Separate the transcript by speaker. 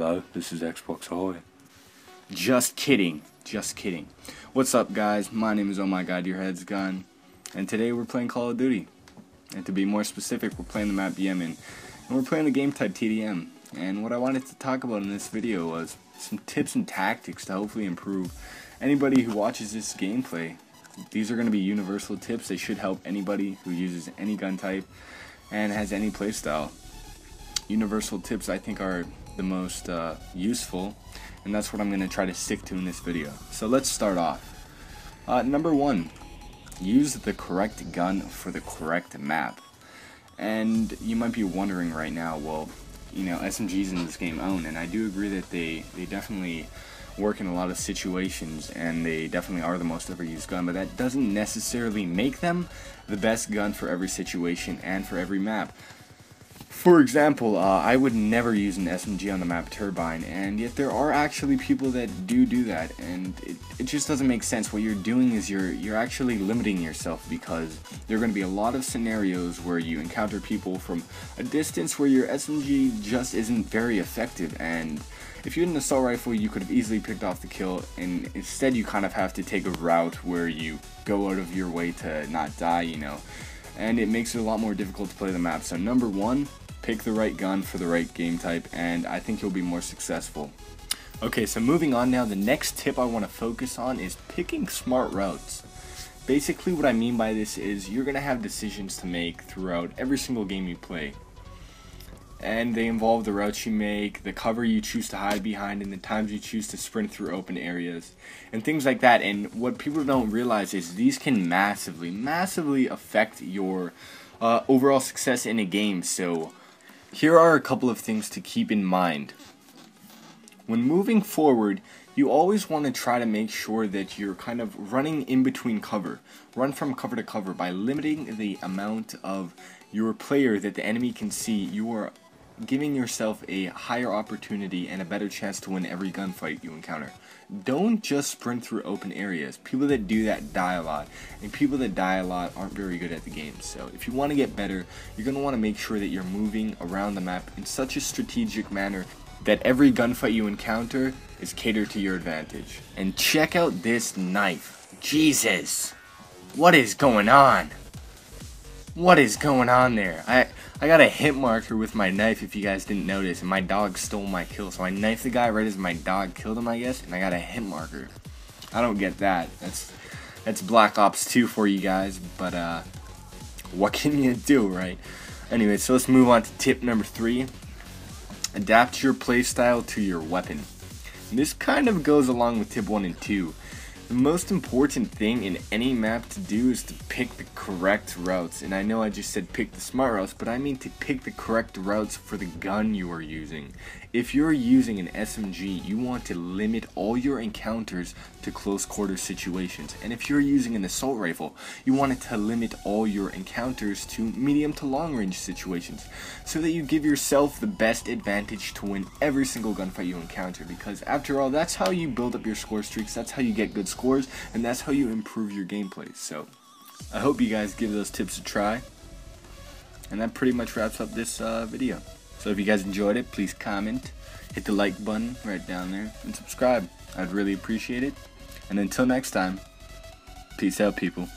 Speaker 1: Hello, this is Xbox Ahoy.
Speaker 2: Just kidding. Just kidding. What's up, guys? My name is omgurheadsgone, and today we're playing Call of Duty. And to be more specific, we're playing the map Yemen, and we're playing the game type TDM. And what I wanted to talk about in this video was some tips and tactics to hopefully improve anybody who watches this gameplay. These are going to be universal tips. They should help anybody who uses any gun type and has any playstyle. Universal tips, I think, are the most useful, and that's what I'm going to try to stick to in this video. So let's start off. Number one, use the correct gun for the correct map. And you might be wondering right now, well, you know, SMGs in this game own, and I do agree that they definitely work in a lot of situations, and they definitely are the most overused gun, but that doesn't necessarily make them the best gun for every situation and for every map. For example, I would never use an SMG on the map Turbine, and yet there are actually people that do that, and it just doesn't make sense. What you're doing is you're actually limiting yourself, because there are going to be a lot of scenarios where you encounter people from a distance where your SMG just isn't very effective, and if you had an assault rifle, you could have easily picked off the kill, and instead you kind of have to take a route where you go out of your way to not die, you know, and it makes it a lot more difficult to play the map. So number one, pick the right gun for the right game type, and I think you'll be more successful. Okay, so moving on now, the next tip I want to focus on is picking smart routes. Basically what I mean by this is you're going to have decisions to make throughout every single game you play. And they involve the routes you make, the cover you choose to hide behind, and the times you choose to sprint through open areas, and things like that. And what people don't realize is these can massively affect your overall success in a game. So here are a couple of things to keep in mind. When moving forward, you always want to try to make sure that you're kind of running in between cover. Run from cover to cover. By limiting the amount of your player that the enemy can see, you are giving yourself a higher opportunity and a better chance to win every gunfight you encounter. Don't just sprint through open areas. People that do that die a lot, and people that die a lot aren't very good at the game. So if you want to get better, you're going to want to make sure that you're moving around the map in such a strategic manner that every gunfight you encounter is catered to your advantage. And check out this knife. Jesus! What is going on? What is going on there? I got a hit marker with my knife, if you guys didn't notice, and my dog stole my kill. So I knifed the guy right as my dog killed him, I guess, and I got a hit marker. I don't get that. That's Black Ops 2 for you guys, but what can you do, right? Anyway, so let's move on to tip number 3. Adapt your playstyle to your weapon. And this kind of goes along with tip 1 and 2. The most important thing in any map to do is to pick the correct routes. And I know I just said pick the smart routes, but I mean to pick the correct routes for the gun you are using. If you're using an SMG, you want to limit all your encounters to close quarter situations. And if you're using an assault rifle, you want to limit all your encounters to medium to long range situations, so that you give yourself the best advantage to win every single gunfight you encounter. Because after all, that's how you build up your score streaks, that's how you get good scores, and that's how you improve your gameplay. So I hope you guys give those tips a try, and that pretty much wraps up this video. So if you guys enjoyed it, please comment, hit the like button right down there, and subscribe. I'd really appreciate it. And until next time, peace out, people.